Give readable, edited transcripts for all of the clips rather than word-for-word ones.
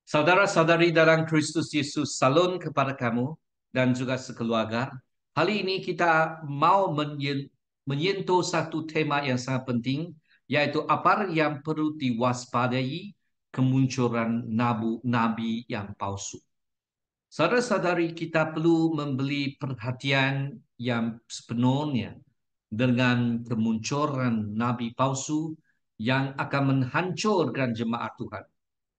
Saudara-saudari dalam Kristus Yesus, salam kepada kamu dan juga sekeluarga. Hari ini kita mau menyentuh satu tema yang sangat penting, yaitu apa yang perlu diwaspadai kemunculan nabi yang palsu. Saudara-saudari, kita perlu memberi perhatian yang sepenuhnya dengan kemunculan nabi palsu yang akan menghancurkan jemaat Tuhan.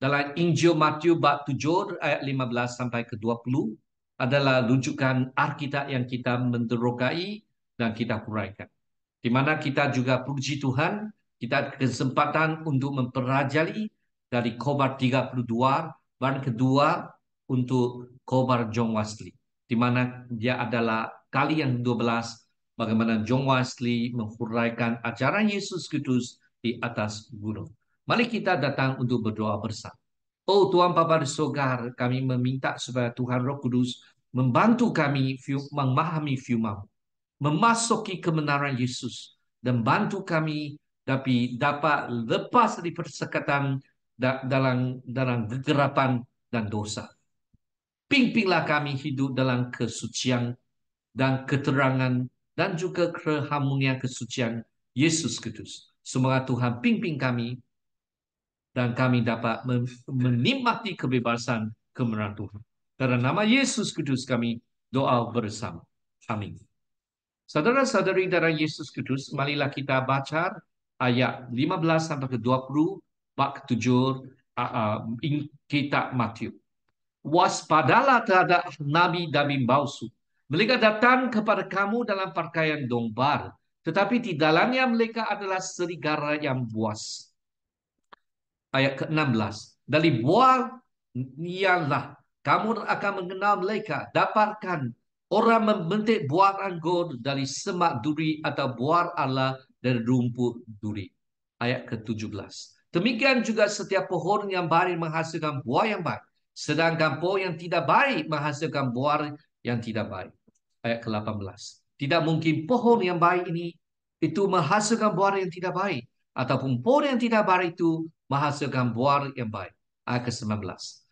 Dalam Injil Matius bab 7 ayat 15 sampai ke 20 adalah rujukan Alkitab yang kita menterokai dan kita huraikan. Di mana kita juga puji Tuhan, kita ada kesempatan untuk mempelajari dari Khobar 32 dan kedua untuk Khobar John Wesley, di mana dia adalah kali yang 12 bagaimana John Wesley menghuraikan ajaran Yesus Kristus di atas gunung. Mari kita datang untuk berdoa bersama. Oh Tuhan Bapa di surga, kami meminta supaya Tuhan Roh Kudus membantu kami memahami firman, memasuki kebenaran Yesus, dan bantu kami dapat lepas dari persekatan dalam kegelapan dan dosa. Pimpinlah kami hidup dalam kesucian dan keterangan dan juga keharmonian kesucian Yesus Kristus. Semoga Tuhan pimpin kami dan kami dapat menikmati kebebasan kebenaran Tuhan. Dalam nama Yesus Kristus kami doa bersama. Amin. Saudara-saudari dalam Yesus Kristus, marilah kita baca ayat 15 sampai ke 20 bab 7 kitab Matius. Waspadalah terhadap nabi-nabi palsu. Mereka datang kepada kamu dalam pakaian domba, tetapi di dalamnya mereka adalah serigala yang buas. Ayat ke-16. Dari buah ialah kamu akan mengenal mereka. Dapatkan orang membentik buah anggur dari semak duri atau buah Allah dari rumput duri. Ayat ke-17. Demikian juga setiap pohon yang baik menghasilkan buah yang baik. Sedangkan pohon yang tidak baik menghasilkan buah yang tidak baik. Ayat ke-18. Tidak mungkin pohon yang baik ini itu menghasilkan buah yang tidak baik. Ataupun pohon yang tidak baik itu menghasilkan buah yang baik. Ayat ke-19.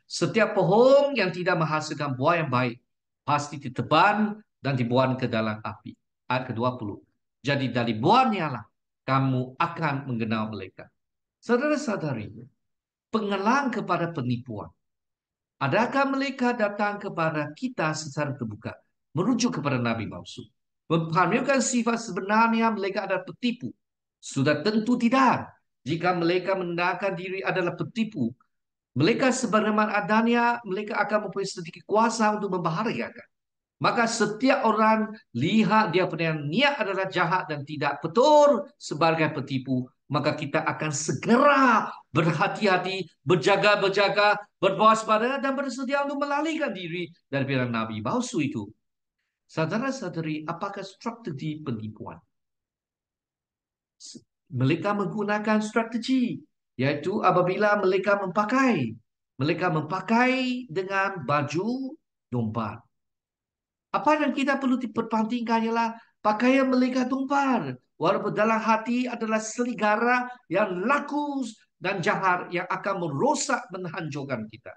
Setiap pohon yang tidak menghasilkan buah yang baik pasti ditebang dan dibuang ke dalam api. Ayat ke-20. Jadi dari buahnya lah kamu akan mengenal mereka. Saudara-saudari, pengenalan kepada penipuan. Adakah mereka datang kepada kita secara terbuka, merujuk kepada nabi palsu, memperlihatkan sifat sebenarnya mereka adalah penipu? Sudah tentu tidak. Jika mereka menandakan diri adalah penipu, mereka sebagaimana adanya, mereka akan mempunyai sedikit kuasa untuk membahayakan. Maka setiap orang lihat dia punya niat adalah jahat dan tidak betul sebagai penipu, maka kita akan segera berhati-hati, berjaga-jaga, berwaspada dan bersedia untuk melarikan diri daripada nabi palsu itu. Saudara-saudari, apakah strategi penipuan? Mereka menggunakan strategi, yaitu apabila mereka memakai dengan baju domba. Apa yang kita perlu diperbandingkan ialah pakaian mereka tumpar. Walaupun dalam hati adalah serigala yang laku dan jahat yang akan merosak, menghancurkan kita.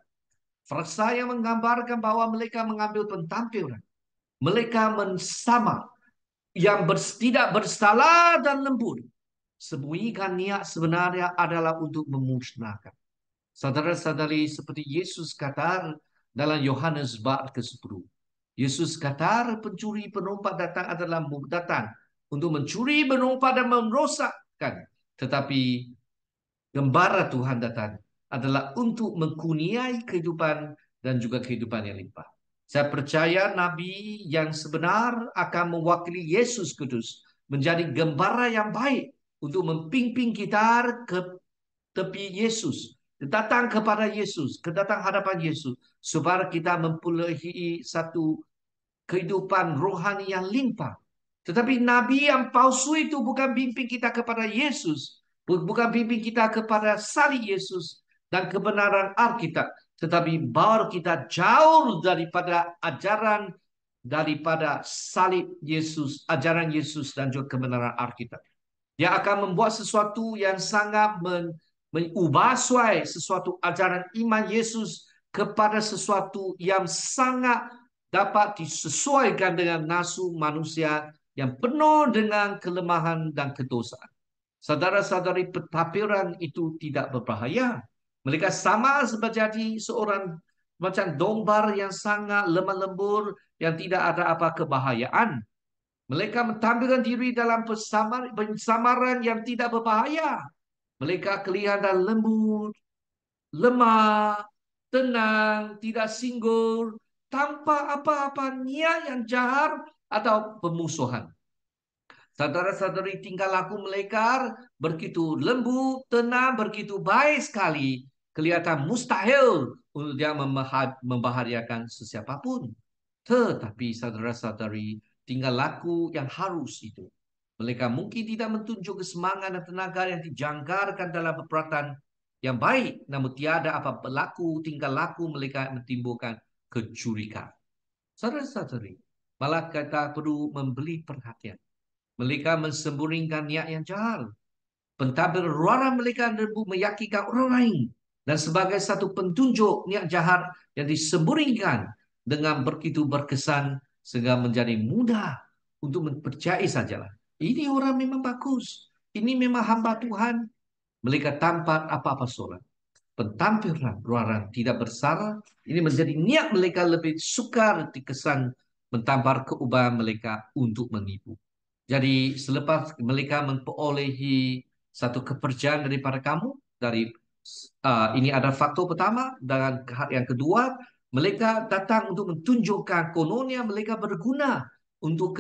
Frasa yang menggambarkan bahwa mereka mengambil pentampilan. Mereka mensama yang tidak bersalah dan lembut. Sembunyikan niat sebenarnya adalah untuk memusnahkan. Saudara-saudari, seperti Yesus kata dalam Yohanes bab ke-10. Yesus kata pencuri penompak datang adalah datang untuk mencuri, menumpak dan merosakkan. Tetapi gembala Tuhan datang adalah untuk mengkurniai kehidupan dan juga kehidupan yang limpah. Saya percaya Nabi yang sebenar akan mewakili Yesus Kristus menjadi gembala yang baik untuk mempimpin kita ke tepi Yesus, datang kepada Yesus, kedatang hadapan Yesus, supaya kita mempunyai satu kehidupan rohani yang limpah. Tetapi nabi yang palsu itu bukan bimbing kita kepada Yesus, bukan bimbing kita kepada salib Yesus dan kebenaran Alkitab, tetapi bawa kita jauh daripada ajaran daripada salib Yesus, ajaran Yesus dan juga kebenaran Alkitab. Dia akan membuat sesuatu yang sangat mengubah suai sesuatu ajaran iman Yesus kepada sesuatu yang sangat dapat disesuaikan dengan nafsu manusia yang penuh dengan kelemahan dan kedosaan. Saudara-saudari, pentadbiran itu tidak berbahaya. Mereka sama seperti seorang macam domba yang sangat lemah lembut yang tidak ada apa kebahayaan. Mereka menampilkan diri dalam persamaran yang tidak berbahaya. Mereka kelihatan lembut, lemah, tenang, tidak singgul, tanpa apa-apa niat yang jahat atau pemusuhan. Saudara-saudari, tingkah laku mereka begitu lembut, tenang, begitu baik sekali. Kelihatan mustahil untuk dia membahayakan sesiapapun. Tetapi saudara-saudari, tingkah laku yang harus itu. Mereka mungkin tidak menunjuk kesemangat dan tenaga yang dijangkarkan dalam peperatan yang baik. Namun tiada apa berlaku, tingkah laku mereka menimbulkan kecurigaan. Saudara-saudari, malah kita perlu memberi perhatian. Mereka mensembunyikan niat yang jahat. Pentadbir ruara mereka meyakinkan orang lain. Dan sebagai satu pentunjuk niat jahat yang disembunyikan dengan begitu berkesan sehingga menjadi mudah untuk mempercayai sajalah. Ini orang memang bagus. Ini memang hamba Tuhan. Mereka tanpa apa-apa solat. Pentampilan ruara tidak bersalah. Ini menjadi niat mereka lebih sukar dikesan mentampar keubahan mereka untuk menipu. Jadi selepas mereka memperolehi satu kepercayaan daripada kamu, ini ada faktor pertama, dan yang kedua, mereka datang untuk menunjukkan kononnya mereka berguna untuk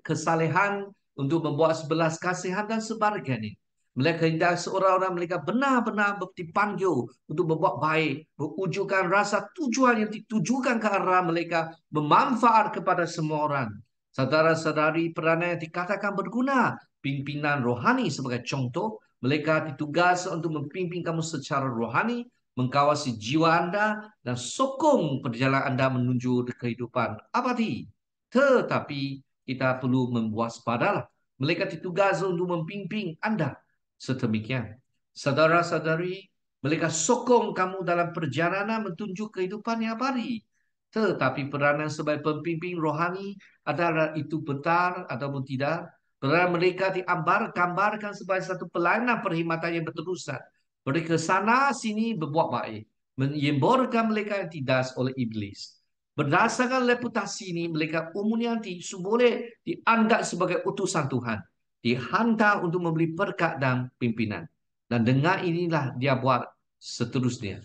kesalehan, untuk membuat sebelas kasihan dan sebagainya. Mereka hendak seorang-orang mereka benar-benar dipanggil untuk membuat baik, berwujudkan rasa tujuan yang ditujukan ke arah mereka, bermanfaat kepada semua orang. Saudara-saudari, peranan yang dikatakan berguna, pimpinan rohani sebagai contoh, mereka ditugas untuk mempimpin kamu secara rohani, mengawasi jiwa Anda, dan sokong perjalanan Anda menuju kehidupan abadi. Tetapi kita perlu mewaspadalah. Mereka ditugas untuk mempimpin Anda sedemikian. Saudara-saudari, mereka sokong kamu dalam perjalanan menuju kehidupan yang abadi. Tetapi peranan sebagai pembimbing rohani adalah itu benar ataupun tidak. Peranan mereka digambarkan sebagai satu pelayanan perkhidmatan yang berterusan. Mereka sana sini berbuat baik. Menyemborkan mereka yang tidak oleh iblis. Berdasarkan reputasi ini, mereka umumnya boleh dianggap sebagai utusan Tuhan. Dihantar untuk memberi berkat dan pimpinan. Dan dengan inilah dia buat seterusnya.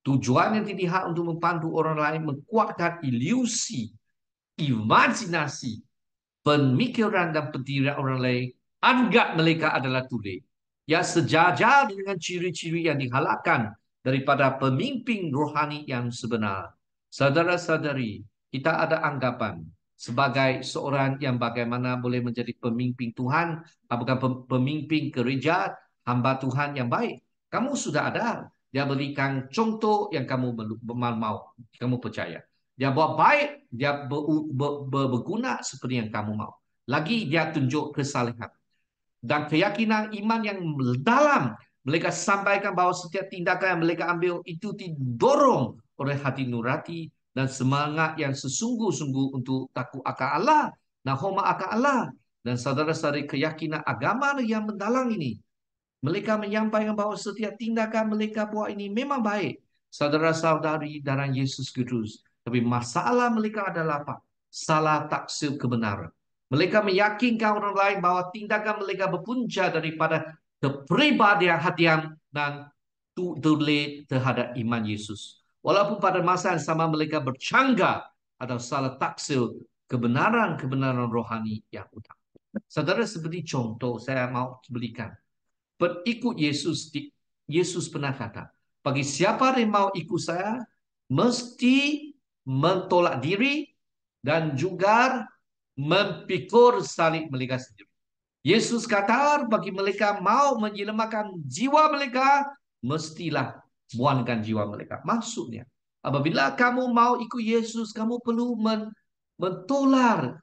Tujuannya tidak untuk membantu orang lain menguatkan ilusi, imajinasi, pemikiran dan pendirian orang lain. Anggap mereka adalah tuli. Ya sejajar dengan ciri-ciri yang dihalakkan daripada pemimpin rohani yang sebenar. Saudara-saudari, kita ada anggapan sebagai seorang yang bagaimana boleh menjadi pemimpin Tuhan, bukan pemimpin gereja, hamba Tuhan yang baik. Kamu sudah ada. Dia berikan contoh yang kamu mau, kamu percaya. Dia buat baik, dia berguna seperti yang kamu mau. Lagi dia tunjuk kesalehan. Dan keyakinan iman yang dalam. Mereka sampaikan bahawa setiap tindakan yang mereka ambil itu didorong oleh hati nurani dan semangat yang sesungguh-sungguh untuk takut akan Allah dan hormat akan Allah. Dan saudara-saudari, keyakinan agama yang mendalam ini, mereka menyampaikan bahawa setiap tindakan mereka buat ini memang baik. Saudara-saudari dalam Yesus Kristus. Tapi masalah mereka adalah apa? Salah taksir kebenaran. Mereka meyakinkan orang lain bahawa tindakan mereka berpunca daripada kepribadian hatian dan tulen terhadap iman Yesus. Walaupun pada masa yang sama mereka bercanggah atau salah taksir kebenaran-kebenaran rohani yang utama. Saudara, seperti contoh saya mau berikan. Pengikut Yesus, Yesus pernah kata, bagi siapa yang mau ikut saya, mesti mentolak diri dan juga memikul salib mereka sendiri. Yesus kata, bagi mereka mau menyelamatkan jiwa mereka, mestilah buangkan jiwa mereka. Maksudnya, apabila kamu mau ikut Yesus, kamu perlu mentolak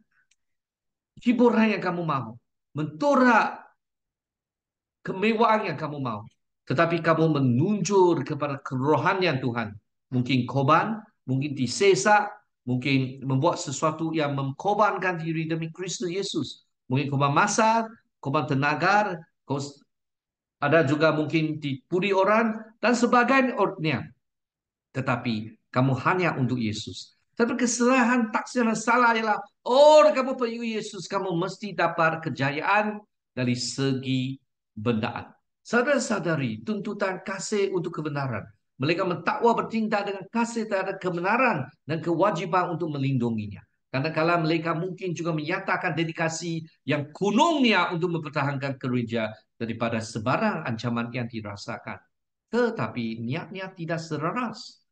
hiburan yang kamu mau, mentolak kemewahan yang kamu mau. tetapi kamu menunjur kepada kerohanian Tuhan. Mungkin korban, mungkin disesak, mungkin membuat sesuatu yang mengkorbankan diri demi Kristus Yesus. Mungkin korban masa, korban tenaga, ada juga mungkin dipuri orang dan sebagainya. Tetapi kamu hanya untuk Yesus. Tapi kesalahan taksir yang salah ialah, oh kamu pengikut Yesus, kamu mesti dapat kejayaan dari segi bendaan. Saudara-saudari, tuntutan kasih untuk kebenaran. Mereka mentakwa bertindak dengan kasih terhadap kebenaran dan kewajiban untuk melindunginya. Karena kalau mereka mungkin juga menyatakan dedikasi yang kunungnya untuk mempertahankan gereja daripada sebarang ancaman yang dirasakan. Tetapi niatnya tidak selaras.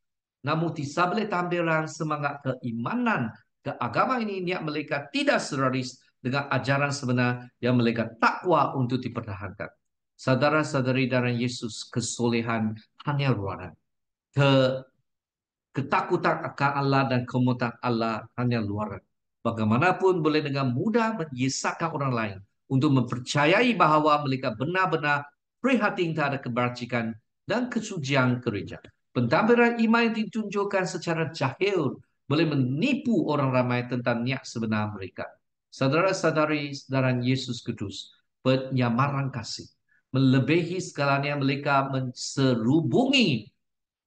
Namun di sebelah tampilan semangat keimanan, keagamaan ini niat mereka tidak selaras dengan ajaran sebenar yang mereka takwa untuk dipertahankan. Saudara-saudari dalam Yesus, kesolehan hanya ruangan. Ketakutan akan Allah dan kemuliaan Allah hanya luaran. Bagaimanapun boleh dengan mudah menyesatkan orang lain untuk mempercayai bahawa mereka benar-benar prihatin terhadap kebajikan dan kesucian gereja. Pentadbiran iman yang ditunjukkan secara jahil boleh menipu orang ramai tentang niat sebenar mereka. Saudara-saudari dalam Yesus Kudus, penyamaran kasih melebihi segalanya mereka menserubungi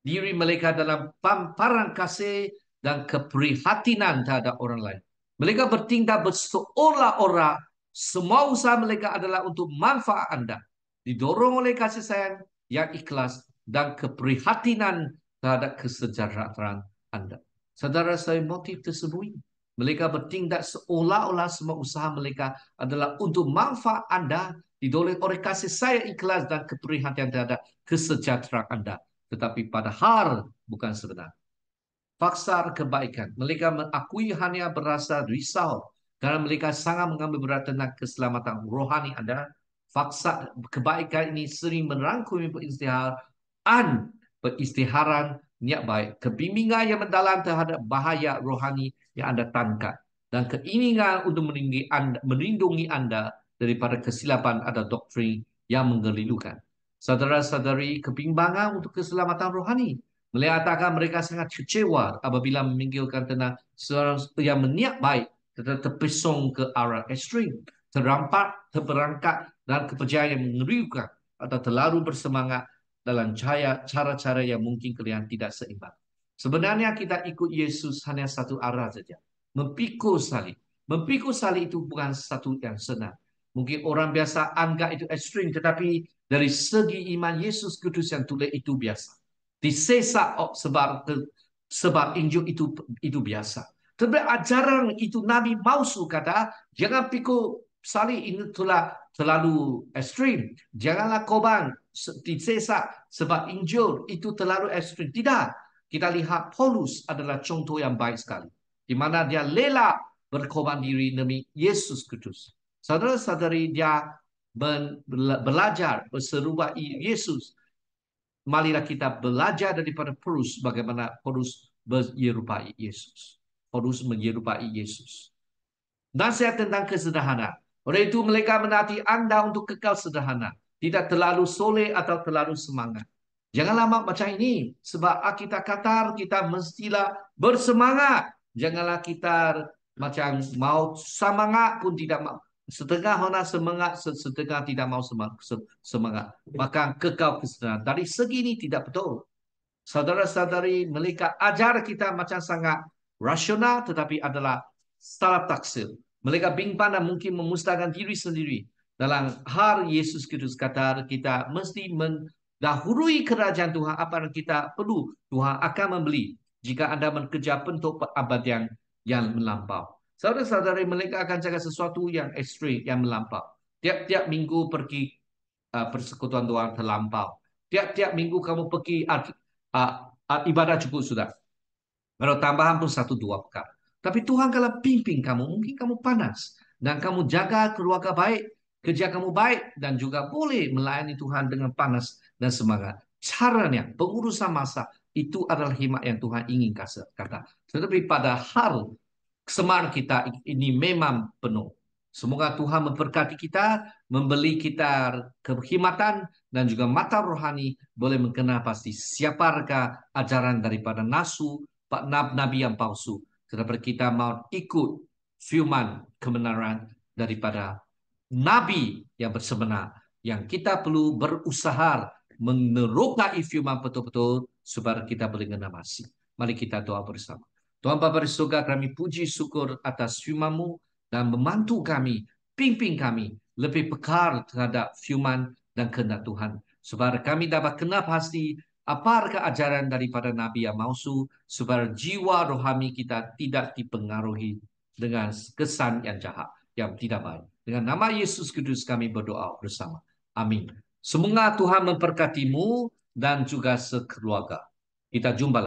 diri mereka dalam pamparan kasih dan keprihatinan terhadap orang lain. Mereka bertindak berseolah-olah semua usaha mereka adalah untuk manfaat Anda. Didorong oleh kasih sayang yang ikhlas dan keprihatinan terhadap kesejahteraan Anda. Saudara saya motif tersembunyi. Mereka bertindak seolah-olah semua usaha mereka adalah untuk manfaat Anda, didorong oleh kasih sayang ikhlas dan keprihatinan terhadap kesejahteraan Anda. Tetapi padahal bukan sebenar. Faksa kebaikan. Mereka mengakui hanya berasa risau karena mereka sangat mengambil berat tentang keselamatan rohani Anda. Faksa kebaikan ini sering merangkumi peristiharan niat baik. Kebimbingan yang mendalam terhadap bahaya rohani yang Anda tangkap. Dan keinginan untuk melindungi anda daripada kesilapan atau doktrin yang menggelilukan. Saudara-saudari, kebimbangan untuk keselamatan rohani melihatkan mereka sangat kecewa apabila memikirkan tentang seorang yang berniat baik tetapi terpesong ke arah ekstrim, terampak, terperangkap dan kepercayaan yang mengerikan atau terlalu bersemangat dalam cara-cara yang mungkin kelihatan tidak seimbang. Sebenarnya kita ikut Yesus hanya satu arah saja, memikul salib. Memikul salib itu bukan satu yang senang. Mungkin orang biasa anggap itu ekstrim, tetapi dari segi iman Yesus Kudus yang tulis itu biasa. Disesak sebab Injil itu biasa. Tetapi ajaran itu Nabi Mausu kata, jangan pikul salib ini telah terlalu ekstrim. Janganlah korban disesak sebab Injil itu terlalu ekstrim. Tidak. Kita lihat Paulus adalah contoh yang baik sekali. Di mana dia rela berkorban diri demi Yesus Kudus. Saudara-saudari, dia belajar berserupa Yesus. Marilah kita belajar daripada Paulus bagaimana Paulus menyerupai Yesus. Paulus menyerupai Yesus. Nasihat tentang kesederhanaan. Oleh itu mereka menanti Anda untuk kekal sederhana. Tidak terlalu soleh atau terlalu semangat. Janganlah macam ini. Sebab kita kata kita mestilah bersemangat. Janganlah kita macam mau semangat pun tidak mau. Setengah orang semangat, setengah tidak mau semangat. Maka kekal kesederhanaan. Dari segi ini tidak betul. Saudara-saudari, mereka ajar kita macam sangat rasional tetapi adalah salah taksir. Mereka bimbang dan mungkin memusnahkan diri sendiri. Dalam hal Yesus Kristus kata kita mesti mendahului kerajaan Tuhan apa yang kita perlu. Tuhan akan membeli jika Anda bekerja untuk perabadian yang melampau. Saudara-saudari, mereka akan cakap sesuatu yang ekstrim, yang melampau. Tiap-tiap minggu pergi persekutuan Tuhan terlampau. Tiap-tiap minggu kamu pergi ibadah cukup sudah. Kalau tambahan pun satu dua perkara. Tapi Tuhan kalau pimpin kamu, mungkin kamu panas. Dan kamu jaga keluarga baik, kerja kamu baik, dan juga boleh melayani Tuhan dengan panas dan semangat. Caranya, pengurusan masa, itu adalah hikmat yang Tuhan ingin kata. Tetapi pada hal semangat kita ini memang penuh. Semoga Tuhan memberkati kita, memberi kita kekhidmatan dan juga mata rohani boleh mengenal pasti siapakah ajaran daripada nabi yang palsu. Tetapi kita mau ikut firman kebenaran daripada nabi yang bersebenar, yang kita perlu berusaha menerokai firman betul-betul supaya kita boleh mengenal pasti. Mari kita doa bersama. Tuhan Bapa di surga, kami puji syukur atas firman-Mu dan membantu kami, pimpin kami lebih pekal terhadap firman dan kehendak Tuhan. Supaya kami dapat kenal pasti apakah ajaran daripada Nabi yang palsu, supaya jiwa rohani kita tidak dipengaruhi dengan kesan yang jahat, yang tidak baik. Dengan nama Yesus Kristus kami berdoa bersama. Amin. Semoga Tuhan memberkatimu dan juga sekeluarga. Kita jumpa lagi.